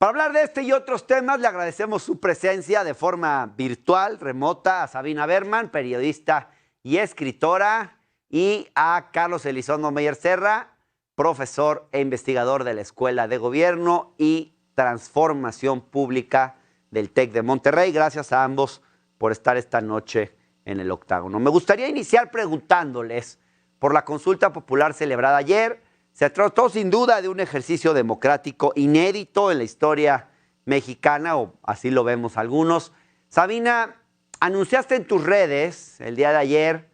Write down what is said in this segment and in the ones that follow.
Para hablar de este y otros temas, le agradecemos su presencia de forma virtual, remota, a Sabina Berman, periodista y escritora, y a Carlos Elizondo Meyer Serra, profesor e investigador de la Escuela de Gobierno y Transformación Pública del TEC de Monterrey. Gracias a ambos por estar esta noche en el Octágono. Me gustaría iniciar preguntándoles por la consulta popular celebrada ayer. Se trató sin duda de un ejercicio democrático inédito en la historia mexicana, o así lo vemos algunos. Sabina, anunciaste en tus redes el día de ayer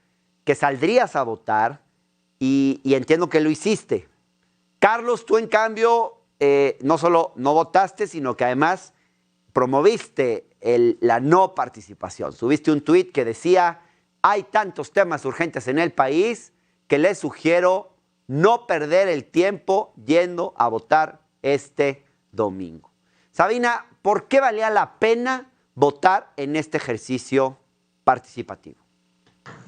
que saldrías a votar y entiendo que lo hiciste. Carlos, tú en cambio no solo no votaste, sino que además promoviste la no participación. Subiste un tuit que decía: hay tantos temas urgentes en el país que les sugiero no perder el tiempo yendo a votar este domingo. Sabina, ¿por qué valía la pena votar en este ejercicio participativo?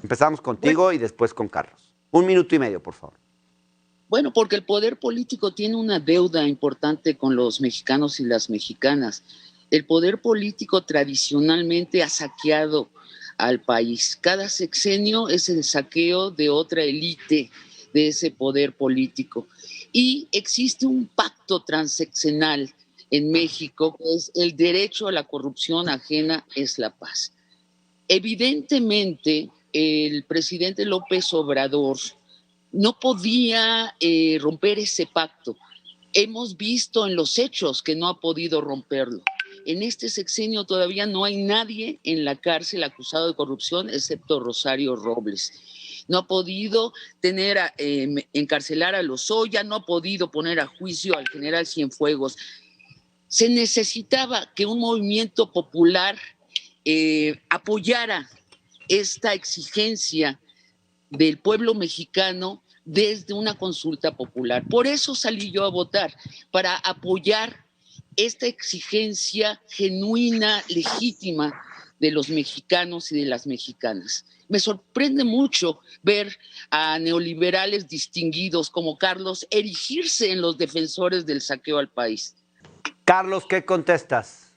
Empezamos contigo y después con Carlos. 1 minuto y medio, por favor. Bueno, porque el poder político tiene una deuda importante con los mexicanos y las mexicanas. El poder político tradicionalmente ha saqueado al país. Cada sexenio es el saqueo de otra élite de ese poder político. Y existe un pacto transeccional en México, que es el derecho a la corrupción ajena es la paz. Evidentemente, el presidente López Obrador no podía romper ese pacto. Hemos visto en los hechos que no ha podido romperlo. En este sexenio todavía no hay nadie en la cárcel acusado de corrupción, excepto Rosario Robles. No ha podido encarcelar a Lozoya, no ha podido poner a juicio al general Cienfuegos. Se necesitaba que un movimiento popular apoyara esta exigencia del pueblo mexicano desde una consulta popular. Por eso salí yo a votar, para apoyar esta exigencia genuina, legítima de los mexicanos y de las mexicanas. Me sorprende mucho ver a neoliberales distinguidos como Carlos erigirse en los defensores del saqueo al país. Carlos, ¿qué contestas?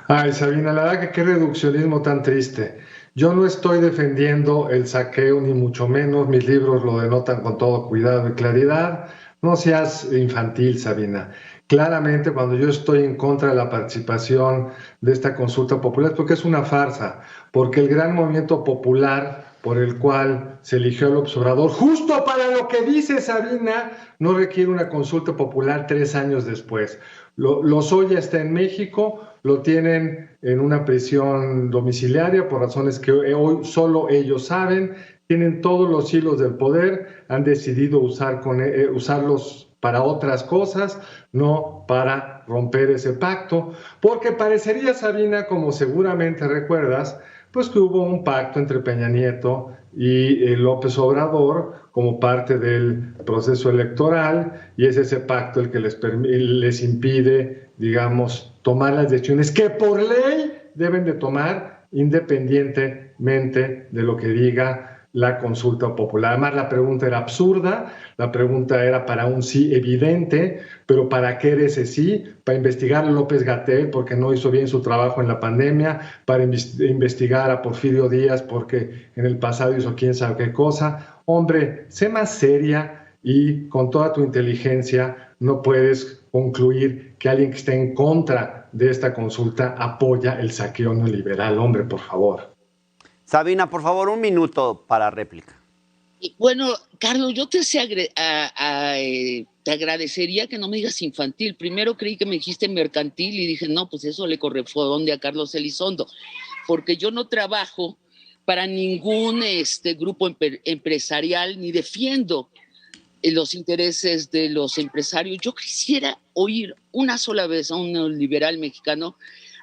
Ay, Sabina, la verdad que qué reduccionismo tan triste. Yo no estoy defendiendo el saqueo, ni mucho menos. Mis libros lo denotan con todo cuidado y claridad. No seas infantil, Sabina. Claramente, cuando yo estoy en contra de la participación de esta consulta popular, es porque es una farsa, porque el gran movimiento popular por el cual se eligió al observador, justo para lo que dice Sabina, no requiere una consulta popular 3 años después. Lozoya está en México, lo tienen en una prisión domiciliaria por razones que hoy solo ellos saben, tienen todos los hilos del poder, han decidido usarlos para otras cosas, no para romper ese pacto, porque parecería, Sabina, como seguramente recuerdas, pues que hubo un pacto entre Peña Nieto y López Obrador como parte del proceso electoral, y es ese pacto el que les impide, digamos, tomar las decisiones que por ley deben de tomar independientemente de lo que diga la consulta popular. Además, la pregunta era absurda, la pregunta era para un sí evidente, pero ¿para qué era ese sí? Para investigar a López-Gatell porque no hizo bien su trabajo en la pandemia, para investigar a Porfirio Díaz porque en el pasado hizo quién sabe qué cosa. Hombre, sé más seria y con toda tu inteligencia no puedes concluir que alguien que esté en contra de esta consulta apoya el saqueo neoliberal. Hombre, por favor. Sabina, por favor, 1 minuto para réplica. Bueno, Carlos, yo te agradecería que no me digas infantil. Primero creí que me dijiste mercantil y dije, no, pues eso le corresponde a Carlos Elizondo, porque yo no trabajo para ningún grupo empresarial ni defiendo los intereses de los empresarios. Yo quisiera oír una sola vez a un neoliberal mexicano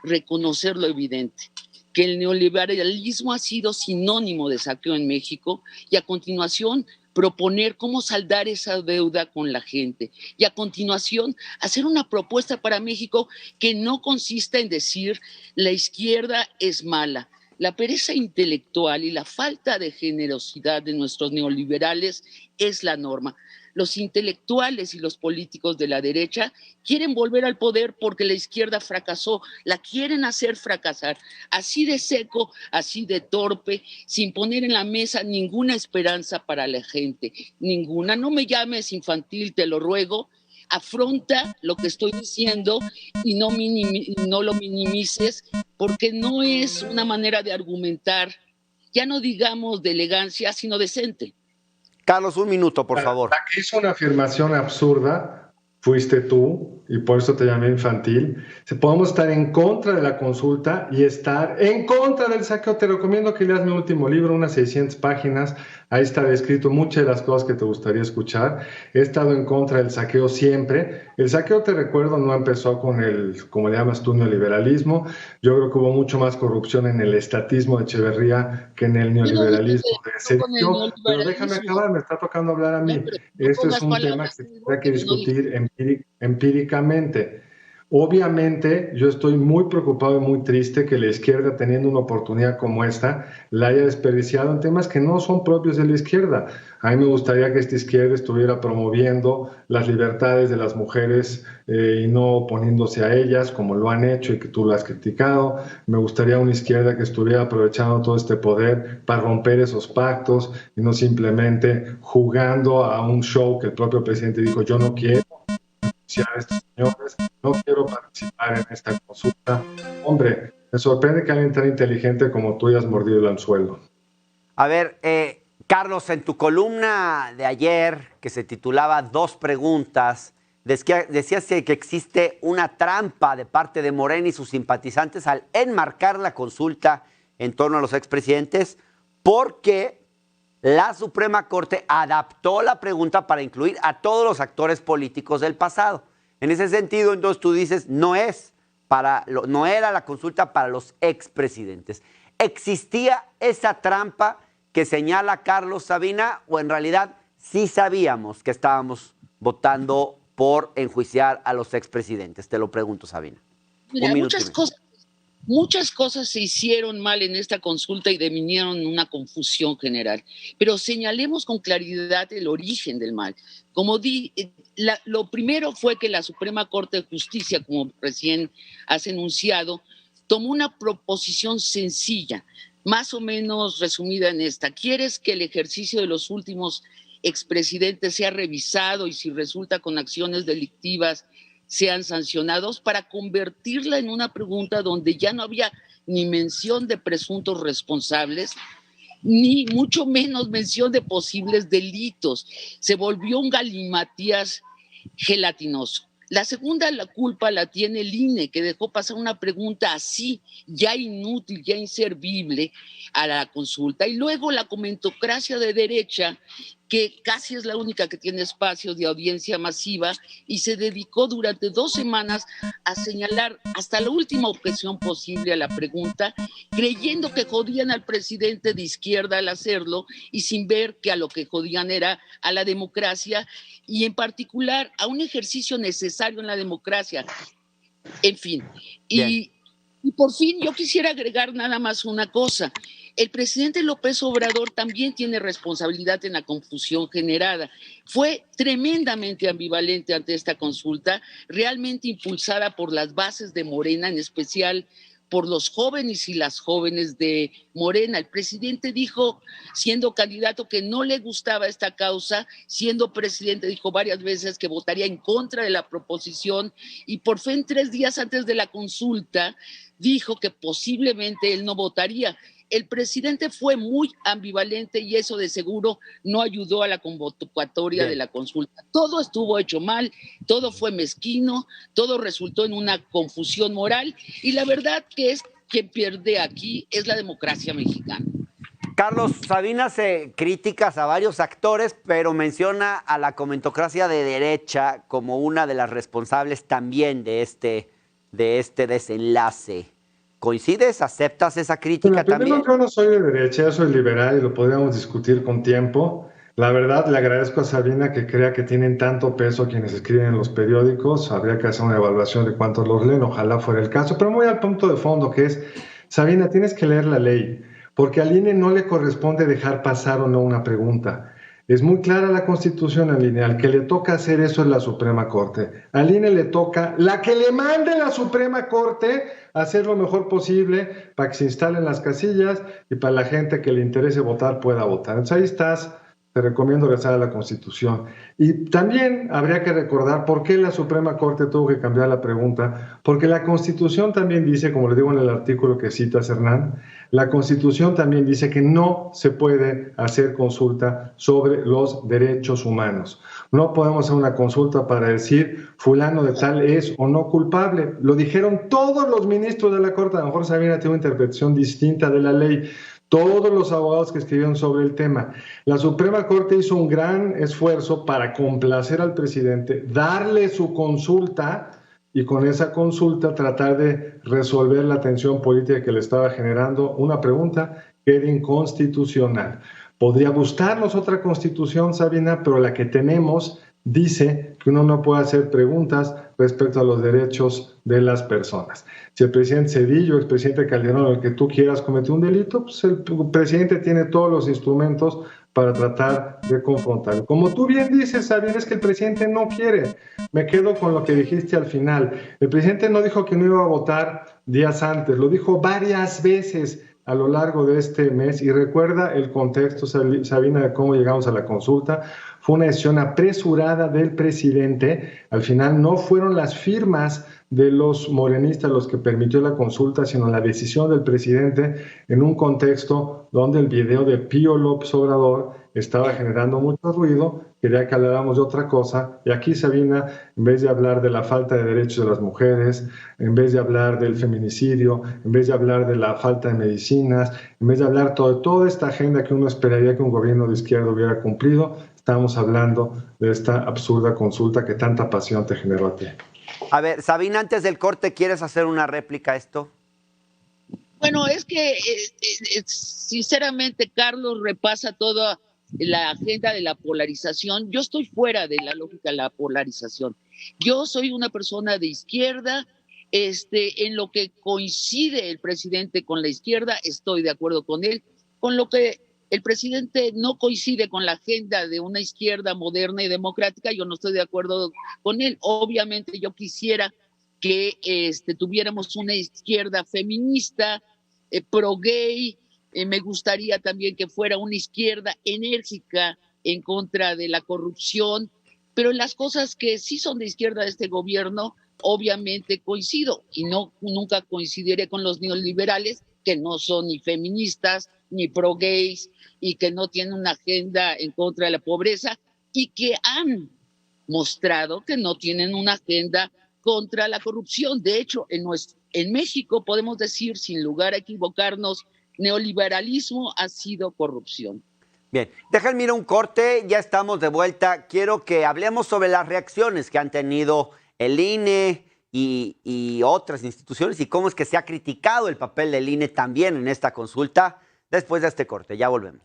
reconocer lo evidente, que el neoliberalismo ha sido sinónimo de saqueo en México, y a continuación proponer cómo saldar esa deuda con la gente, y a continuación hacer una propuesta para México que no consista en decir la izquierda es mala. La pereza intelectual y la falta de generosidad de nuestros neoliberales es la norma. los intelectuales y los políticos de la derecha quieren volver al poder porque la izquierda fracasó, la quieren hacer fracasar, así de seco, así de torpe, sin poner en la mesa ninguna esperanza para la gente, ninguna. No me llames infantil, te lo ruego. Afronta lo que estoy diciendo y no lo minimices, porque no es una manera de argumentar, ya no digamos de elegancia, sino decente. Carlos, un minuto, por favor. La que hizo una afirmación absurda fuiste tú, y por eso te llamé infantil. Podemos estar en contra de la consulta y estar en contra del saqueo. Te recomiendo que leas mi último libro, unas 600 páginas. Ahí está descrito muchas de las cosas que te gustaría escuchar. He estado en contra del saqueo siempre. El saqueo, te recuerdo, no empezó con el, como le llamas tú, neoliberalismo. Yo creo que hubo mucho más corrupción en el estatismo de Echeverría que en el neoliberalismo de Cedillo. Pero déjame acabar, me está tocando hablar a mí. Este es un tema que se tendrá que discutir empíricamente. Obviamente, yo estoy muy preocupado y muy triste que la izquierda, teniendo una oportunidad como esta, la haya desperdiciado en temas que no son propios de la izquierda. A mí me gustaría que esta izquierda estuviera promoviendo las libertades de las mujeres y no oponiéndose a ellas, como lo han hecho y que tú lo has criticado. Me gustaría una izquierda que estuviera aprovechando todo este poder para romper esos pactos y no simplemente jugando a un show que el propio presidente dijo, yo no quiero a estos señores, no quiero participar en esta consulta. Hombre, me sorprende que alguien tan inteligente como tú hayas mordido el anzuelo. A ver, Carlos, en tu columna de ayer, que se titulaba Dos preguntas, decías que existe una trampa de parte de Morena y sus simpatizantes al enmarcar la consulta en torno a los expresidentes, porque la Suprema Corte adaptó la pregunta para incluir a todos los actores políticos del pasado. En ese sentido, entonces tú dices, no era la consulta para los expresidentes. ¿Existía esa trampa que señala Carlos Sabina o en realidad sí sabíamos que estábamos votando por enjuiciar a los expresidentes? Te lo pregunto, Sabina. Mira, muchas cosas se hicieron mal en esta consulta y devinieron una confusión general, pero señalemos con claridad el origen del mal. Como lo primero fue que la Suprema Corte de Justicia, como recién has enunciado, tomó una proposición sencilla, más o menos resumida en esta. ¿Quieres que el ejercicio de los últimos expresidentes sea revisado y si resulta con acciones delictivas sean sancionados, para convertirla en una pregunta donde ya no había ni mención de presuntos responsables, ni mucho menos mención de posibles delitos? Se volvió un galimatías gelatinoso. La segunda, la culpa la tiene el INE, que dejó pasar una pregunta así, ya inútil, ya inservible a la consulta. Y luego la comentocracia de derecha, que casi es la única que tiene espacios de audiencia masiva, y se dedicó durante 2 semanas a señalar hasta la última objeción posible a la pregunta, creyendo que jodían al presidente de izquierda al hacerlo y sin ver que a lo que jodían era a la democracia y en particular a un ejercicio necesario en la democracia. En fin, y por fin yo quisiera agregar nada más una cosa. El presidente López Obrador también tiene responsabilidad en la confusión generada. Fue tremendamente ambivalente ante esta consulta, realmente impulsada por las bases de Morena, en especial por los jóvenes y las jóvenes de Morena. El presidente dijo, siendo candidato, que no le gustaba esta causa, siendo presidente dijo varias veces que votaría en contra de la proposición y por fin 3 días antes de la consulta dijo que posiblemente él no votaría. El presidente fue muy ambivalente y eso de seguro no ayudó a la convocatoria de la consulta. Todo estuvo hecho mal, todo fue mezquino, todo resultó en una confusión moral y la verdad que es quien pierde aquí es la democracia mexicana. Carlos, Sabina hace críticas a varios actores, pero menciona a la comentocracia de derecha como una de las responsables también de este desenlace. ¿Coincides? ¿Aceptas esa crítica también? Yo no soy de derecha, yo soy liberal y lo podríamos discutir con tiempo. La verdad, le agradezco a Sabina que crea que tienen tanto peso quienes escriben en los periódicos. Habría que hacer una evaluación de cuántos los leen, ojalá fuera el caso. Pero muy al punto de fondo, que es, Sabina, tienes que leer la ley, porque al INE no le corresponde dejar pasar o no una pregunta. Es muy clara la Constitución en línea. Al que le toca hacer eso es la Suprema Corte. Al INE le toca, la que le mande la Suprema Corte, hacer lo mejor posible para que se instalen las casillas y para la gente que le interese votar pueda votar. Entonces ahí estás. Te recomiendo regresar a la Constitución. Y también habría que recordar por qué la Suprema Corte tuvo que cambiar la pregunta, porque la Constitución también dice, como le digo en el artículo que citas, Hernán, la Constitución también dice que no se puede hacer consulta sobre los derechos humanos. No podemos hacer una consulta para decir fulano de tal es o no culpable. Lo dijeron todos los ministros de la Corte, a lo mejor Sabina tiene una interpretación distinta de la ley. Todos los abogados que escribieron sobre el tema. La Suprema Corte hizo un gran esfuerzo para complacer al presidente, darle su consulta y con esa consulta tratar de resolver la tensión política que le estaba generando una pregunta que era inconstitucional. Podría gustarnos otra constitución, Sabina, pero la que tenemos dice que uno no puede hacer preguntas respecto a los derechos de las personas. Si el presidente Zedillo, el expresidente Calderón, el que tú quieras, cometió un delito, pues el presidente tiene todos los instrumentos para tratar de confrontarlo. Como tú bien dices, Sabina, es que el presidente no quiere. Me quedo con lo que dijiste al final. El presidente no dijo que no iba a votar días antes, lo dijo varias veces a lo largo de este mes, y recuerda el contexto, Sabina, de cómo llegamos a la consulta. Fue una decisión apresurada del presidente. Al final no fueron las firmas de los morenistas los que permitió la consulta, sino la decisión del presidente en un contexto donde el video de Pío López Obrador estaba generando mucho ruido. Quería que habláramos de otra cosa. Y aquí, Sabina, en vez de hablar de la falta de derechos de las mujeres, en vez de hablar del feminicidio, en vez de hablar de la falta de medicinas, en vez de hablar de toda esta agenda que uno esperaría que un gobierno de izquierda hubiera cumplido, estamos hablando de esta absurda consulta que tanta pasión te generó a ti. A ver, Sabina, antes del corte, ¿quieres hacer una réplica a esto? Bueno, es que sinceramente Carlos repasa toda la agenda de la polarización. Yo estoy fuera de la lógica de la polarización. Yo soy una persona de izquierda. En lo que coincide el presidente con la izquierda, estoy de acuerdo con él. Con lo que el presidente no coincide con la agenda de una izquierda moderna y democrática, yo no estoy de acuerdo con él. Obviamente yo quisiera que tuviéramos una izquierda feminista, pro-gay. Me gustaría también que fuera una izquierda enérgica en contra de la corrupción, pero en las cosas que sí son de izquierda de este gobierno, obviamente coincido, y nunca coincidiré con los neoliberales, que no son ni feministas ni pro-gays y que no tienen una agenda en contra de la pobreza y que han mostrado que no tienen una agenda contra la corrupción. De hecho, en México podemos decir, sin lugar a equivocarnos, neoliberalismo ha sido corrupción. Bien, déjenme ir a un corte, ya estamos de vuelta. Quiero que hablemos sobre las reacciones que han tenido el INE y otras instituciones y cómo es que se ha criticado el papel del INE también en esta consulta. Después de este corte, ya volvemos.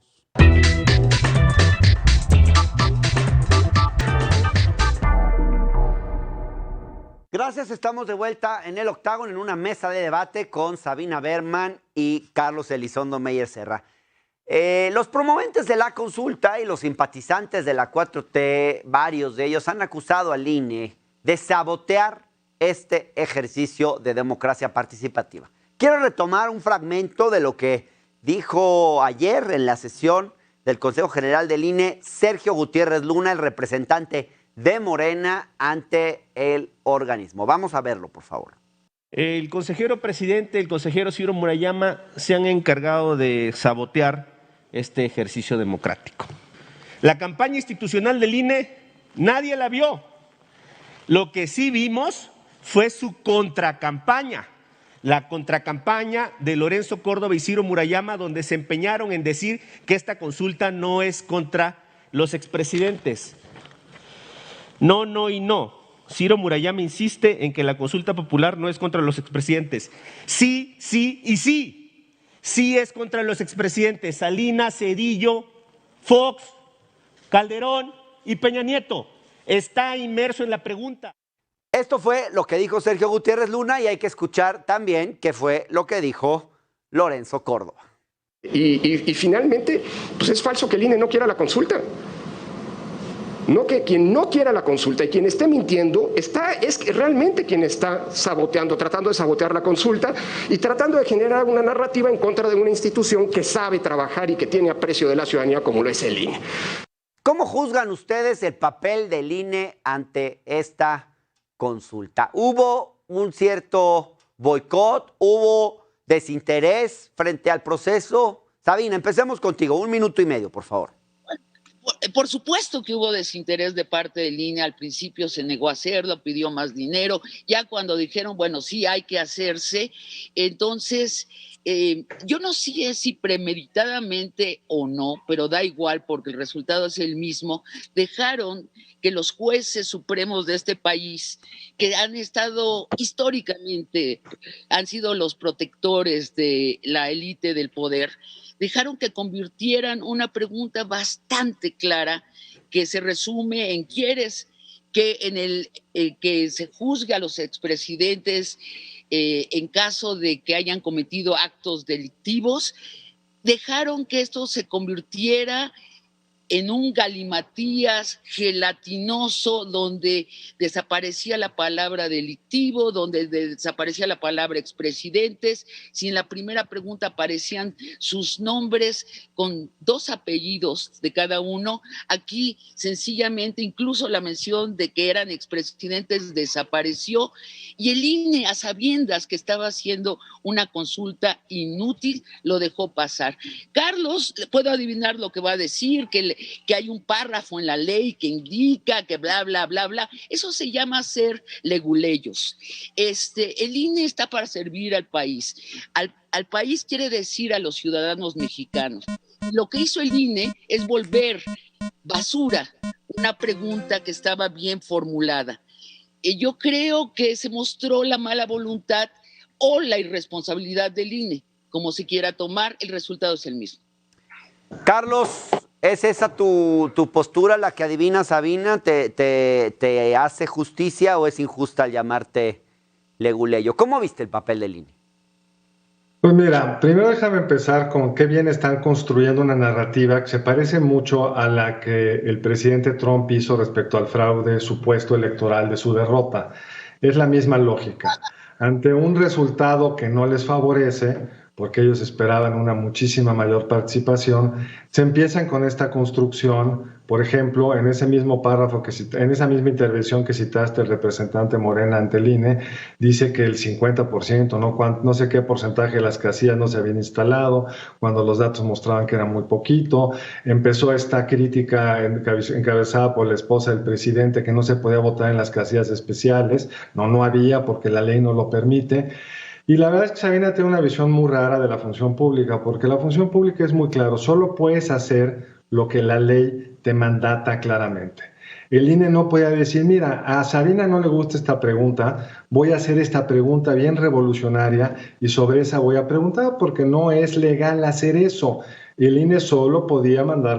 Gracias, estamos de vuelta en el Octágono en una mesa de debate con Sabina Berman y Carlos Elizondo Meyer Serra. Los promoventes de la consulta y los simpatizantes de la 4T, varios de ellos han acusado al INE de sabotear este ejercicio de democracia participativa. Quiero retomar un fragmento de lo que dijo ayer en la sesión del Consejo General del INE Sergio Gutiérrez Luna, el representante de Morena ante el organismo. Vamos a verlo, por favor. El consejero presidente, el consejero Ciro Murayama se han encargado de sabotear este ejercicio democrático. La campaña institucional del INE nadie la vio. Lo que sí vimos fue su contracampaña. La contracampaña de Lorenzo Córdoba y Ciro Murayama, donde se empeñaron en decir que esta consulta no es contra los expresidentes. No, no y no. Ciro Murayama insiste en que la consulta popular no es contra los expresidentes. Sí, sí y sí. Sí es contra los expresidentes Salinas, Zedillo, Fox, Calderón y Peña Nieto. Está inmerso en la pregunta. Esto fue lo que dijo Sergio Gutiérrez Luna y hay que escuchar también qué fue lo que dijo Lorenzo Córdoba. Y finalmente, pues es falso que el INE no quiera la consulta. No que quien no quiera la consulta y quien esté mintiendo es realmente quien está saboteando, tratando de sabotear la consulta y tratando de generar una narrativa en contra de una institución que sabe trabajar y que tiene aprecio de la ciudadanía como lo es el INE. ¿Cómo juzgan ustedes el papel del INE ante esta consulta? ¿Hubo un cierto boicot? ¿Hubo desinterés frente al proceso? Sabina, empecemos contigo. 1 minuto y medio, por favor. Por supuesto que hubo desinterés de parte del INE. Al principio se negó a hacerlo, pidió más dinero. Ya cuando dijeron, bueno, sí hay que hacerse, entonces yo no sé si premeditadamente o no, pero da igual porque el resultado es el mismo. Dejaron que los jueces supremos de este país, que han estado históricamente, han sido los protectores de la élite del poder, dejaron que convirtieran una pregunta bastante clara que se resume en ¿quieres que se juzgue a los expresidentes en caso de que hayan cometido actos delictivos? Dejaron que esto se convirtiera en un galimatías gelatinoso donde desaparecía la palabra delictivo, donde desaparecía la palabra expresidentes. Si en la primera pregunta aparecían sus nombres con 2 apellidos de cada uno, aquí sencillamente incluso la mención de que eran expresidentes desapareció, y el INE, a sabiendas que estaba haciendo una consulta inútil, lo dejó pasar. Carlos, puedo adivinar lo que va a decir, que hay un párrafo en la ley que indica que bla, bla, bla, bla. Eso se llama ser leguleyos. El INE está para servir al país. Al país quiere decir a los ciudadanos mexicanos. Lo que hizo el INE es volver basura una pregunta que estaba bien formulada. Yo creo que se mostró la mala voluntad o la irresponsabilidad del INE. Como se quiera tomar, el resultado es el mismo. Carlos, ¿es esa tu postura, la que adivina Sabina? ¿Te hace justicia o es injusta al llamarte leguleyo? ¿Cómo viste el papel del INE? Pues mira, primero déjame empezar con qué bien están construyendo una narrativa que se parece mucho a la que el presidente Trump hizo respecto al fraude supuesto electoral de su derrota. Es la misma lógica. Ante un resultado que no les favorece, porque ellos esperaban una muchísima mayor participación, se empiezan con esta construcción. Por ejemplo, en ese mismo párrafo, en esa misma intervención que citaste, el representante Morena ante el INE, dice que el 50%, no sé qué porcentaje de las casillas no se habían instalado, cuando los datos mostraban que era muy poquito. Empezó esta crítica encabezada por la esposa del presidente, que no se podía votar en las casillas especiales. No había, porque la ley no lo permite. Y la verdad es que Sabina tiene una visión muy rara de la función pública, porque la función pública es muy claro, solo puedes hacer lo que la ley te mandata claramente. El INE no podía decir, mira, a Sabina no le gusta esta pregunta, voy a hacer esta pregunta bien revolucionaria y sobre esa voy a preguntar, porque no es legal hacer eso. El INE solo podía mandar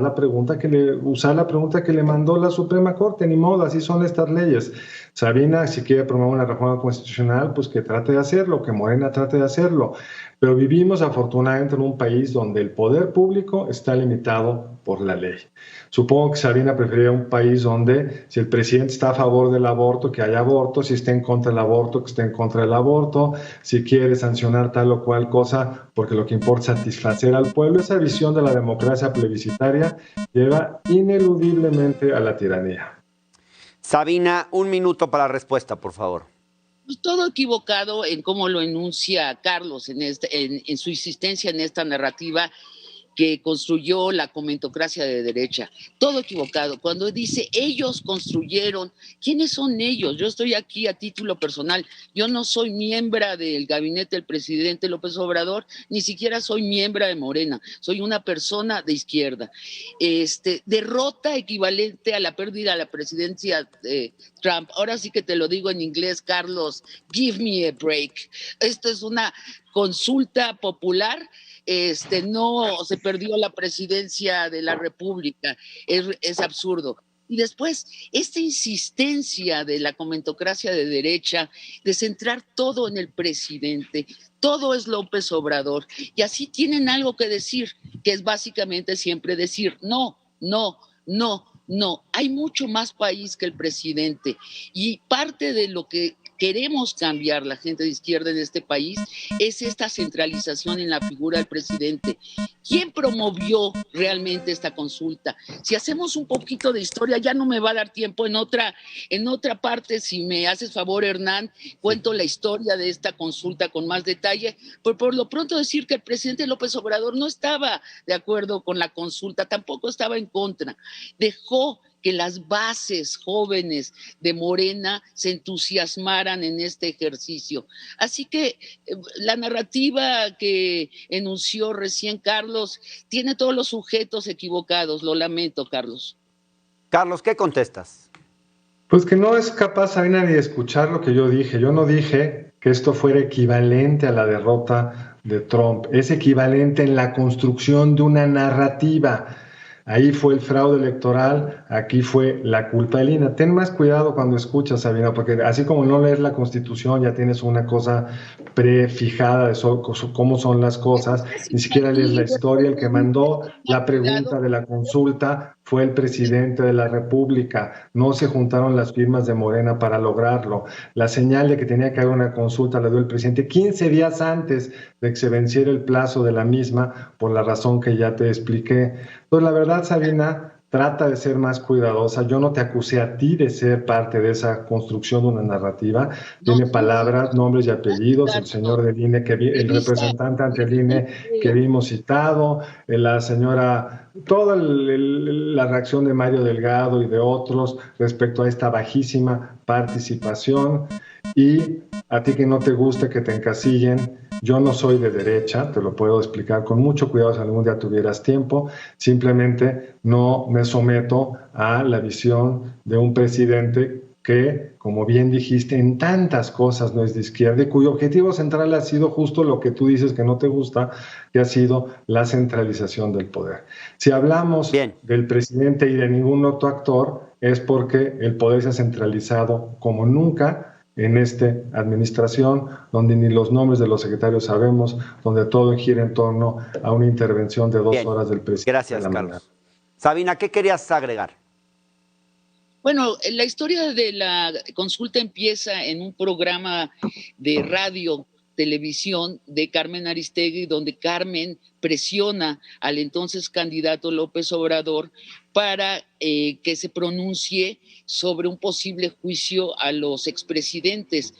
usar la pregunta que le mandó la Suprema Corte, ni modo, así son estas leyes. Sabina, si quiere promover una reforma constitucional, pues que trate de hacerlo, que Morena trate de hacerlo. Pero vivimos afortunadamente en un país donde el poder público está limitado por la ley. Supongo que Sabina preferiría un país donde si el presidente está a favor del aborto, que haya aborto, si está en contra del aborto, que esté en contra del aborto, si quiere sancionar tal o cual cosa, porque lo que importa es satisfacer al pueblo. Esa visión de la democracia plebiscitaria lleva ineludiblemente a la tiranía. Sabina, 1 minuto para la respuesta, por favor. Pues todo equivocado en cómo lo enuncia Carlos en su insistencia en esta narrativa que construyó la comentocracia de derecha. Todo equivocado. Cuando dice ellos construyeron, ¿quiénes son ellos? Yo estoy aquí a título personal. Yo no soy miembro del gabinete del presidente López Obrador, ni siquiera soy miembro de Morena. Soy una persona de izquierda. Derrota equivalente a la pérdida de la presidencia de Trump. Ahora sí que te lo digo en inglés, Carlos. Give me a break. Esto es una consulta popular. No se perdió la presidencia de la República, es absurdo. Y después, esta insistencia de la comentocracia de derecha de centrar todo en el presidente, todo es López Obrador, y así tienen algo que decir, que es básicamente siempre decir no, no, no, No, hay mucho más país que el presidente, y parte de lo que queremos cambiar la gente de izquierda en este país es esta centralización en la figura del presidente. ¿Quién promovió realmente esta consulta? Si hacemos un poquito de historia, ya no me va a dar tiempo, en otra parte, si me haces favor, Hernán, cuento la historia de esta consulta con más detalle, pero por lo pronto decir que el presidente López Obrador no estaba de acuerdo con la consulta, tampoco estaba en contra, dejó que las bases jóvenes de Morena se entusiasmaran en este ejercicio. Así que la narrativa que enunció recién Carlos tiene todos los sujetos equivocados. Lo lamento, Carlos. Carlos, ¿qué contestas? Pues que no es capaz Sabina ni de escuchar lo que yo dije. Yo no dije que esto fuera equivalente a la derrota de Trump. Es equivalente en la construcción de una narrativa. Ahí fue el fraude electoral, aquí fue la culpa del INE. Ten más cuidado cuando escuchas, Sabina, porque así como no lees la Constitución, ya tienes una cosa prefijada de cómo son las cosas, ni siquiera lees la historia. El que mandó la pregunta de la consulta fue el presidente de la República. No se juntaron las firmas de Morena para lograrlo. La señal de que tenía que haber una consulta la dio el presidente 15 días antes de que se venciera el plazo de la misma, por la razón que ya te expliqué. Entonces, la verdad, Sabina, trata de ser más cuidadosa. Yo no te acusé a ti de ser parte de esa construcción de una narrativa. Tiene palabras, nombres y apellidos. El señor del INE, el representante ante el INE que vimos citado, la señora, toda la reacción de Mario Delgado y de otros respecto a esta bajísima participación. Y a ti que no te guste que te encasillen, yo no soy de derecha, te lo puedo explicar con mucho cuidado si algún día tuvieras tiempo. Simplemente no me someto a la visión de un presidente que, como bien dijiste, en tantas cosas no es de izquierda y cuyo objetivo central ha sido justo lo que tú dices que no te gusta, que ha sido la centralización del poder. Si hablamos del presidente y de ningún otro actor, es porque el poder se ha centralizado como nunca en esta administración, donde ni los nombres de los secretarios sabemos, donde todo gira en torno a una intervención de 2 horas del presidente. Gracias, Carlos. Sabina, ¿qué querías agregar? Bueno, la historia de la consulta empieza en un programa de radio, televisión de Carmen Aristegui, donde Carmen presiona al entonces candidato López Obrador para que se pronuncie sobre un posible juicio a los expresidentes.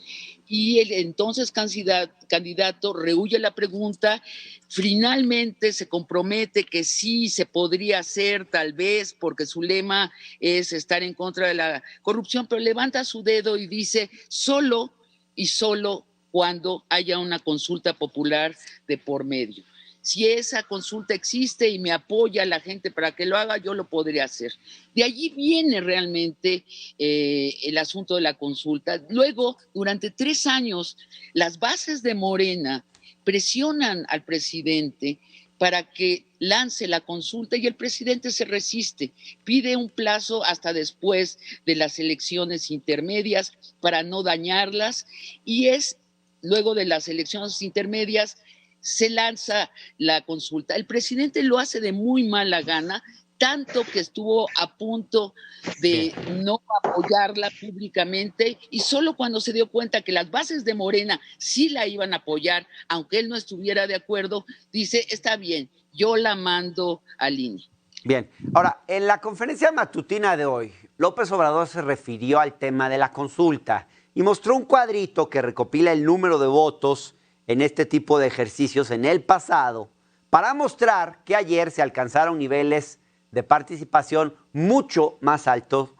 Y el entonces candidato rehúye la pregunta, finalmente se compromete que sí se podría hacer, tal vez, porque su lema es estar en contra de la corrupción, pero levanta su dedo y dice solo y solo cuando haya una consulta popular de por medio. Si esa consulta existe y me apoya la gente para que lo haga, yo lo podría hacer. De allí viene realmente el asunto de la consulta. Luego, durante 3 años, las bases de Morena presionan al presidente para que lance la consulta y el presidente se resiste, pide un plazo hasta después de las elecciones intermedias para no dañarlas, y es luego de las elecciones intermedias se lanza la consulta. El presidente lo hace de muy mala gana, tanto que estuvo a punto de no apoyarla públicamente, y solo cuando se dio cuenta que las bases de Morena sí la iban a apoyar, aunque él no estuviera de acuerdo, dice, está bien, yo la mando al INE. Bien, ahora, en la conferencia matutina de hoy, López Obrador se refirió al tema de la consulta y mostró un cuadrito que recopila el número de votos en este tipo de ejercicios en el pasado, para mostrar que ayer se alcanzaron niveles de participación mucho más altos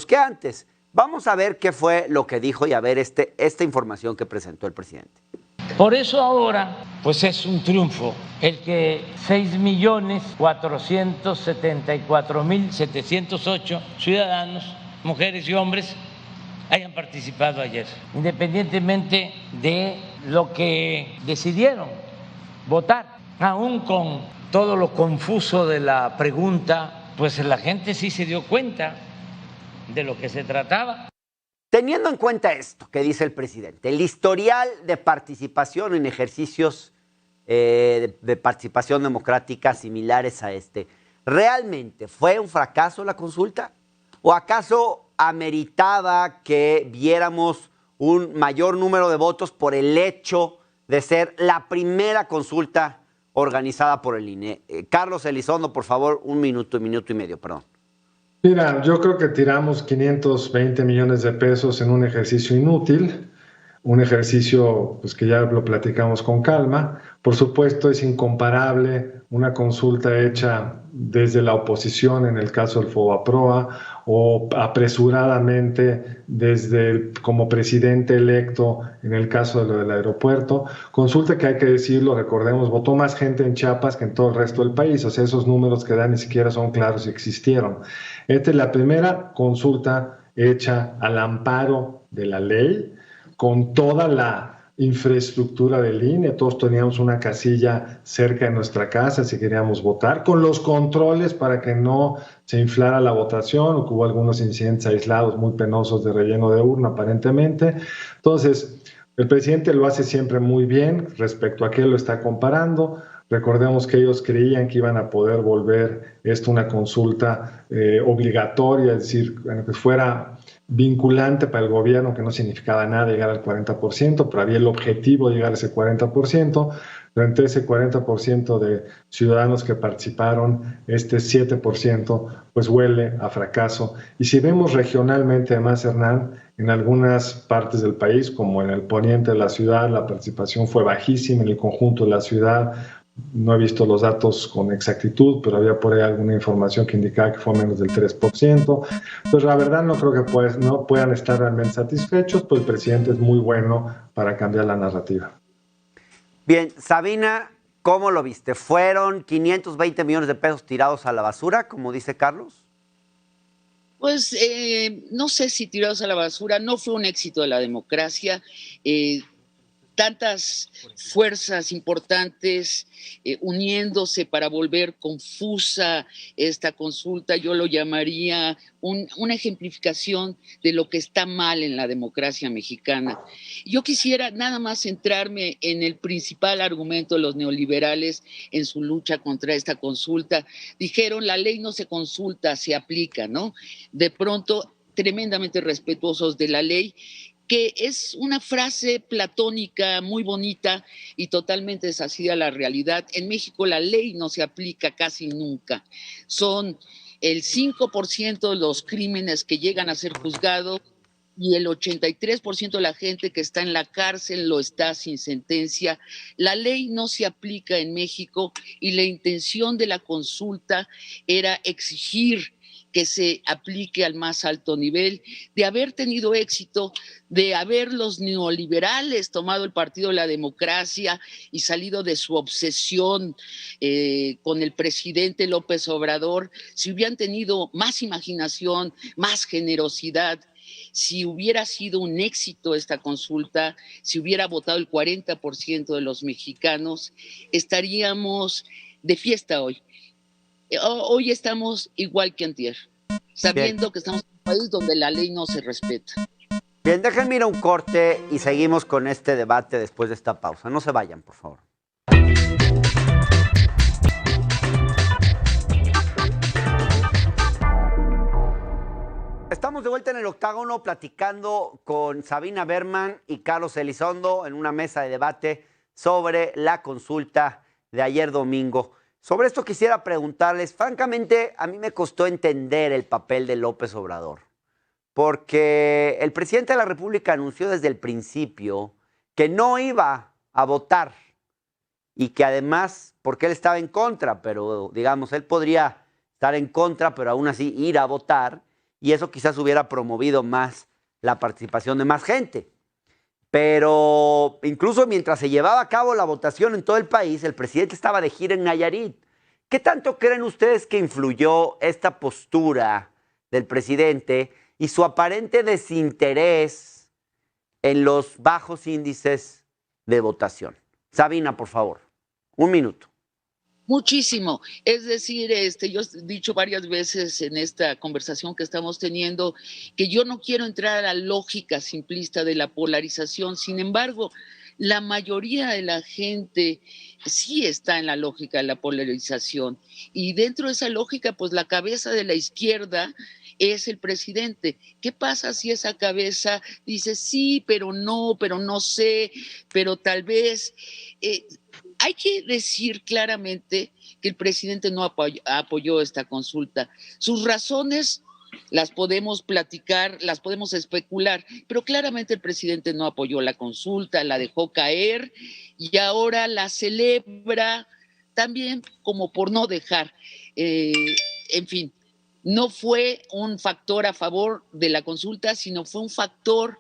que antes. Vamos a ver qué fue lo que dijo y a ver esta información que presentó el presidente. Por eso ahora, pues es un triunfo el que 6.474.708 ciudadanos, mujeres y hombres, hayan participado ayer, independientemente de lo que decidieron votar. Aún con todo lo confuso de la pregunta, pues la gente sí se dio cuenta de lo que se trataba. Teniendo en cuenta esto que dice el presidente, el historial de participación en ejercicios de participación democrática similares a este, ¿realmente fue un fracaso la consulta? ¿O acaso ameritaba que viéramos un mayor número de votos por el hecho de ser la primera consulta organizada por el INE? Carlos Elizondo, por favor, minuto y medio, perdón. Mira, yo creo que tiramos 520 millones de pesos en un ejercicio inútil, un ejercicio pues, que ya lo platicamos con calma. Por supuesto, es incomparable una consulta hecha desde la oposición, en el caso del FOBAPROA, o apresuradamente como presidente electo, en el caso de lo del aeropuerto. Consulta que hay que decirlo, recordemos, votó más gente en Chiapas que en todo el resto del país. O sea, esos números que dan ni siquiera son claros si existieron. Esta es la primera consulta hecha al amparo de la ley, con toda la infraestructura del INE. Todos teníamos una casilla cerca de nuestra casa si queríamos votar, con los controles para que no se inflara la votación, o que hubo algunos incidentes aislados muy penosos de relleno de urna aparentemente. Entonces, el presidente lo hace siempre muy bien respecto a qué lo está comparando. Recordemos que ellos creían que iban a poder volver esto una consulta obligatoria, es decir, que fuera vinculante para el gobierno, que no significaba nada llegar al 40%, pero había el objetivo de llegar a ese 40%. Entre ese 40% de ciudadanos que participaron, este 7% pues huele a fracaso. Y si vemos regionalmente, además, Hernán, en algunas partes del país, como en el poniente de la ciudad, la participación fue bajísima. En el conjunto de la ciudad, no he visto los datos con exactitud, pero había por ahí alguna información que indicaba que fue menos del 3%. Entonces, la verdad, no creo que no puedan estar realmente satisfechos, pues el presidente es muy bueno para cambiar la narrativa. Bien, Sabina, ¿cómo lo viste? ¿Fueron 520 millones de pesos tirados a la basura, como dice Carlos? Pues no sé si tirados a la basura. No fue un éxito de la democracia. Tantas fuerzas importantes uniéndose para volver confusa esta consulta, yo lo llamaría una ejemplificación de lo que está mal en la democracia mexicana. Yo quisiera nada más centrarme en el principal argumento de los neoliberales en su lucha contra esta consulta. Dijeron, la ley no se consulta, se aplica, ¿no? De pronto, tremendamente respetuosos de la ley, que es una frase platónica muy bonita y totalmente deshacida de la realidad. En México la ley no se aplica casi nunca. Son el 5% de los crímenes que llegan a ser juzgados y el 83% de la gente que está en la cárcel lo está sin sentencia. La ley no se aplica en México y la intención de la consulta era exigir que se aplique al más alto nivel. De haber tenido éxito, de haber los neoliberales tomado el partido de la democracia y salido de su obsesión con el presidente López Obrador, si hubieran tenido más imaginación, más generosidad, si hubiera sido un éxito esta consulta, si hubiera votado el 40% de los mexicanos, estaríamos de fiesta hoy. Hoy estamos igual que antier, sabiendo que estamos en un país donde la ley no se respeta. Bien, déjenme ir a un corte y seguimos con este debate después de esta pausa. No se vayan, por favor. Estamos de vuelta en el octágono platicando con Sabina Berman y Carlos Elizondo en una mesa de debate sobre la consulta de ayer domingo. Sobre esto quisiera preguntarles, francamente, a mí me costó entender el papel de López Obrador, porque el presidente de la República anunció desde el principio que no iba a votar y que además, porque él estaba en contra, pero digamos, él podría estar en contra, pero aún así ir a votar, y eso quizás hubiera promovido más la participación de más gente. Pero incluso mientras se llevaba a cabo la votación en todo el país, el presidente estaba de gira en Nayarit. ¿Qué tanto creen ustedes que influyó esta postura del presidente y su aparente desinterés en los bajos índices de votación? Sabina, por favor, 1 minuto. Muchísimo. Es decir, yo he dicho varias veces en esta conversación que estamos teniendo que yo no quiero entrar a la lógica simplista de la polarización. Sin embargo, la mayoría de la gente sí está en la lógica de la polarización. Y dentro de esa lógica, pues la cabeza de la izquierda es el presidente. ¿Qué pasa si esa cabeza dice sí, pero no sé, pero tal vez? Hay que decir claramente que el presidente no apoyó esta consulta. Sus razones las podemos platicar, las podemos especular, pero claramente el presidente no apoyó la consulta, la dejó caer y ahora la celebra también como por no dejar. En fin, no fue un factor a favor de la consulta, sino fue un factor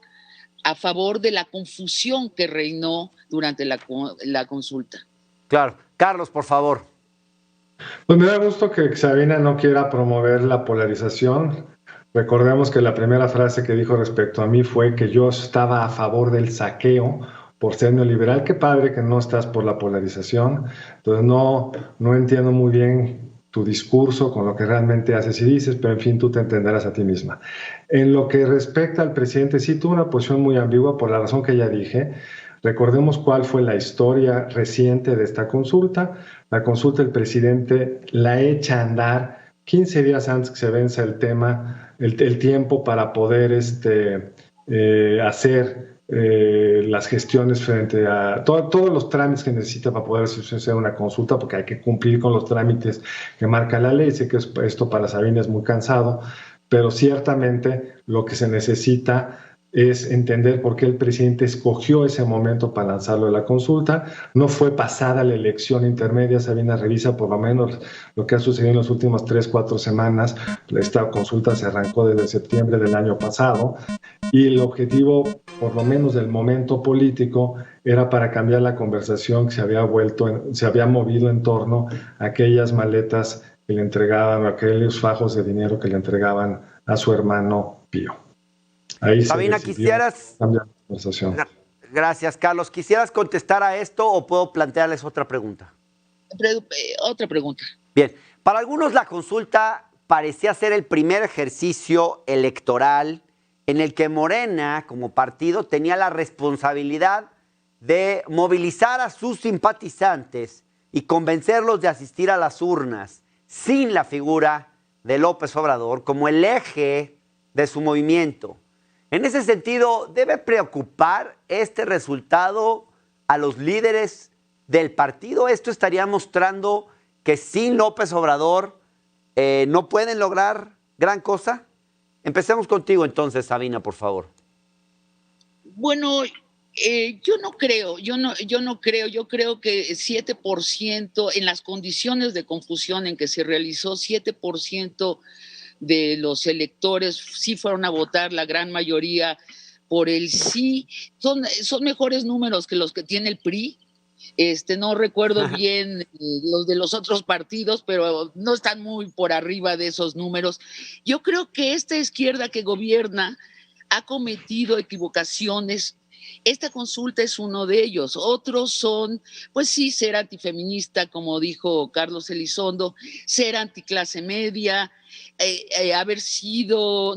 a favor de la confusión que reinó durante la consulta. Claro. Carlos, por favor. Pues me da gusto que Sabina no quiera promover la polarización. Recordemos que la primera frase que dijo respecto a mí fue que yo estaba a favor del saqueo por ser neoliberal. Qué padre que no estás por la polarización. Entonces no entiendo muy bien tu discurso con lo que realmente haces y dices, pero en fin, tú te entenderás a ti misma. En lo que respecta al presidente, sí tuvo una posición muy ambigua por la razón que ya dije. Recordemos cuál fue la historia reciente de esta consulta. La consulta el presidente la echa a andar 15 días antes que se venza el tiempo para poder hacer las gestiones frente a todos los trámites que necesita para poder hacer una consulta, porque hay que cumplir con los trámites que marca la ley. Sé que esto para Sabina es muy cansado, pero ciertamente lo que se necesita es entender por qué el presidente escogió ese momento para lanzarlo de la consulta. No fue pasada la elección intermedia. Sabina revisa por lo menos lo que ha sucedido en las últimas 3-4 semanas. Esta consulta se arrancó desde septiembre del año pasado y el objetivo, por lo menos del momento político, era para cambiar la conversación que se había movido en torno a aquellas maletas que le entregaban, aquellos fajos de dinero que le entregaban a su hermano Pío. Ahí Sabina, quisieras cambiar la conversación. Gracias, Carlos. ¿Quisieras contestar a esto o puedo plantearles otra pregunta? Otra pregunta. Bien, para algunos la consulta parecía ser el primer ejercicio electoral en el que Morena, como partido, tenía la responsabilidad de movilizar a sus simpatizantes y convencerlos de asistir a las urnas sin la figura de López Obrador como el eje de su movimiento. En ese sentido, ¿debe preocupar este resultado a los líderes del partido? ¿Esto estaría mostrando que sin López Obrador no pueden lograr gran cosa? Empecemos contigo entonces, Sabina, por favor. Bueno, yo no creo. Yo creo que 7%, en las condiciones de confusión en que se realizó, 7% de los electores sí fueron a votar, la gran mayoría por el sí. Son mejores números que los que tiene el PRI. No recuerdo bien los de los otros partidos, pero no están muy por arriba de esos números. Yo creo que esta izquierda que gobierna ha cometido equivocaciones. Esta consulta es uno de ellos. Otros son, pues sí, ser antifeminista, como dijo Carlos Elizondo, ser anticlase media,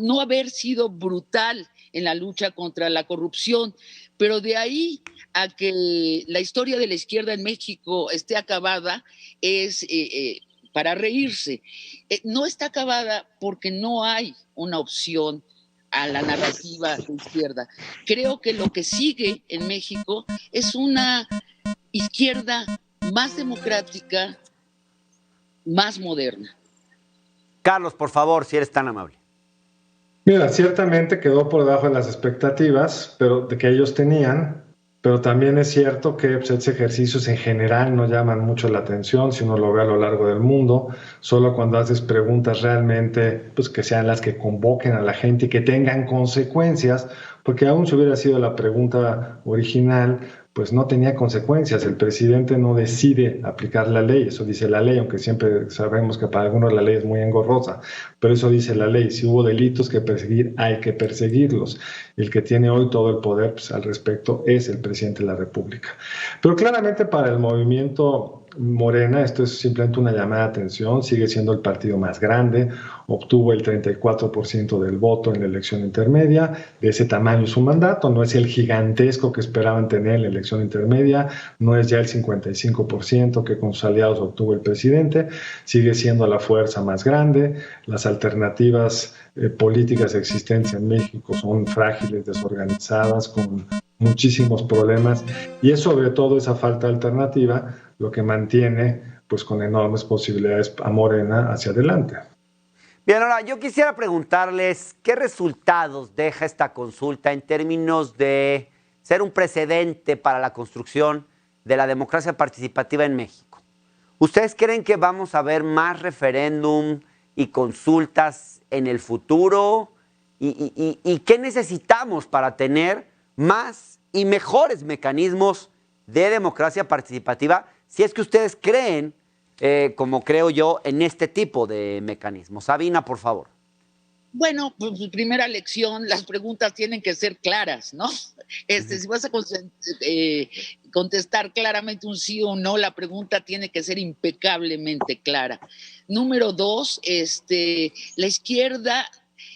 no haber sido brutal en la lucha contra la corrupción, pero de ahí a que la historia de la izquierda en México esté acabada es para reírse. No está acabada porque no hay una opción a la narrativa de izquierda. Creo que lo que sigue en México es una izquierda más democrática, más moderna. Carlos, por favor, si eres tan amable. Mira, ciertamente quedó por debajo de las expectativas de que ellos tenían, pero también es cierto que estos ejercicios en general no llaman mucho la atención si uno lo ve a lo largo del mundo. Solo cuando haces preguntas realmente, pues que sean las que convoquen a la gente y que tengan consecuencias, porque aún si hubiera sido la pregunta original, pues no tenía consecuencias. El presidente no decide aplicar la ley, eso dice la ley, aunque siempre sabemos que para algunos la ley es muy engorrosa, pero eso dice la ley. Si hubo delitos que perseguir, hay que perseguirlos. El que tiene hoy todo el poder, pues, al respecto es el presidente de la República. Pero claramente para el movimiento Morena, esto es simplemente una llamada de atención, sigue siendo el partido más grande, obtuvo el 34% del voto en la elección intermedia, de ese tamaño es su mandato, no es el gigantesco que esperaban tener en la elección intermedia, no es ya el 55% que con sus aliados obtuvo el presidente, sigue siendo la fuerza más grande, las alternativas políticas existentes en México son frágiles, desorganizadas, con muchísimos problemas, y es sobre todo esa falta de alternativa lo que mantiene pues con enormes posibilidades a Morena hacia adelante. Bien, ahora yo quisiera preguntarles qué resultados deja esta consulta en términos de ser un precedente para la construcción de la democracia participativa en México. ¿Ustedes creen que vamos a ver más referéndum y consultas en el futuro? ¿Y qué necesitamos para tener más y mejores mecanismos de democracia participativa, si es que ustedes creen, como creo yo, en este tipo de mecanismos? Sabina, por favor. Bueno, pues primera lección, las preguntas tienen que ser claras, ¿no? Si vas a contestar claramente un sí o un no, la pregunta tiene que ser impecablemente clara. Número 2, la izquierda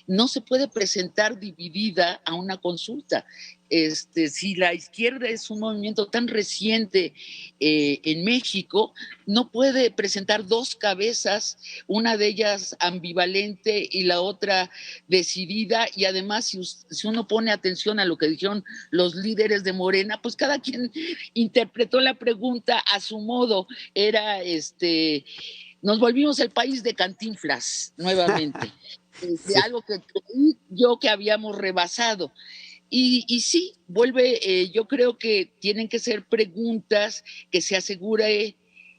no se puede presentar dividida a una consulta. Si la izquierda es un movimiento tan reciente en México, no puede presentar dos cabezas, una de ellas ambivalente y la otra decidida, y además si uno pone atención a lo que dijeron los líderes de Morena, pues cada quien interpretó la pregunta a su modo. Era nos volvimos el país de Cantinflas nuevamente. Sí. Algo que creí yo que habíamos rebasado. Y sí, yo creo que tienen que ser preguntas que se asegure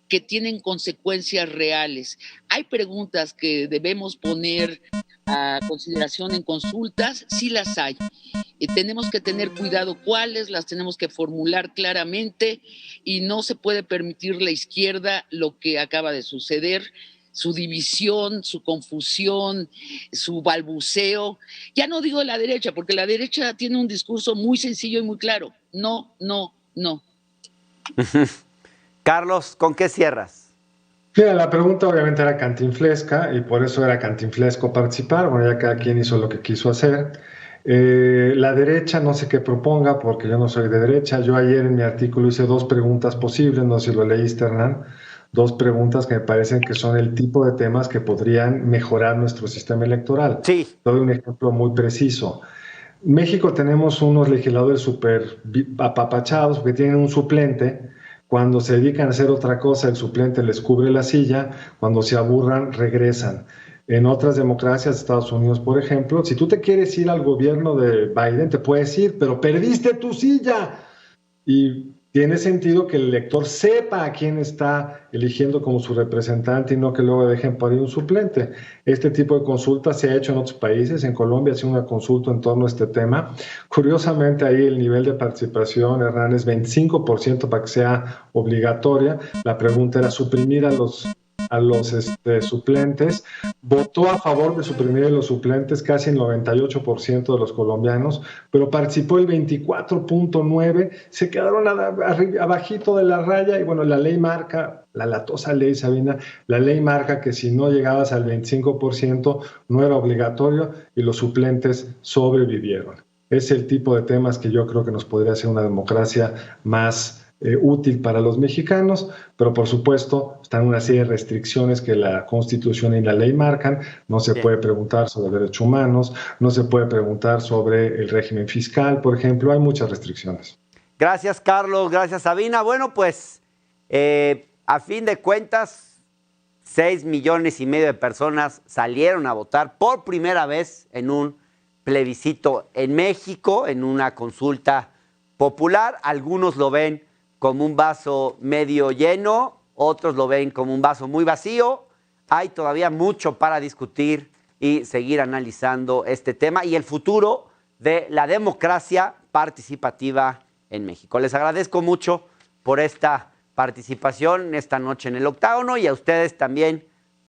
que tienen consecuencias reales. Hay preguntas que debemos poner a consideración en consultas, sí las hay. Tenemos que tener cuidado cuáles, las tenemos que formular claramente, y no se puede permitir la izquierda lo que acaba de suceder, su división, su confusión, su balbuceo. Ya no digo la derecha, porque la derecha tiene un discurso muy sencillo y muy claro. No, no, no. Carlos, ¿con qué cierras? Mira, la pregunta obviamente era cantinflesca y por eso era cantinflesco participar. Bueno, ya cada quien hizo lo que quiso hacer. La derecha no sé qué proponga, porque yo no soy de derecha. Yo ayer en mi artículo hice 2 preguntas posibles, no sé si lo leíste, Hernán. 2 preguntas que me parecen que son el tipo de temas que podrían mejorar nuestro sistema electoral. Sí. Doy un ejemplo muy preciso. En México tenemos unos legisladores súper apapachados porque tienen un suplente. Cuando se dedican a hacer otra cosa, el suplente les cubre la silla. Cuando se aburran, regresan. En otras democracias, Estados Unidos, por ejemplo, si tú te quieres ir al gobierno de Biden, te puedes ir, pero perdiste tu silla. Y tiene sentido que el elector sepa a quién está eligiendo como su representante y no que luego dejen por ahí un suplente. Este tipo de consulta se ha hecho en otros países. En Colombia se hizo una consulta en torno a este tema. Curiosamente, ahí el nivel de participación, Hernán, es 25% para que sea obligatoria. La pregunta era suprimir a los suplentes. Votó a favor de suprimir a los suplentes casi el 98% de los colombianos, pero participó el 24.9%, se quedaron abajito de la raya. Y bueno, la ley marca, la latosa ley, Sabina, la ley marca que si no llegabas al 25% no era obligatorio y los suplentes sobrevivieron. Es el tipo de temas que yo creo que nos podría hacer una democracia más útil para los mexicanos, pero por supuesto están una serie de restricciones que la Constitución y la ley marcan. No se puede preguntar sobre derechos humanos, no se puede preguntar sobre el régimen fiscal, por ejemplo. Hay muchas restricciones. Gracias, Carlos. Gracias, Sabina. Bueno, pues a fin de cuentas, 6,5 millones de personas salieron a votar por primera vez en un plebiscito en México, en una consulta popular. Algunos lo ven como un vaso medio lleno, otros lo ven como un vaso muy vacío. Hay todavía mucho para discutir y seguir analizando este tema y el futuro de la democracia participativa en México. Les agradezco mucho por esta participación esta noche en el Octágono y a ustedes también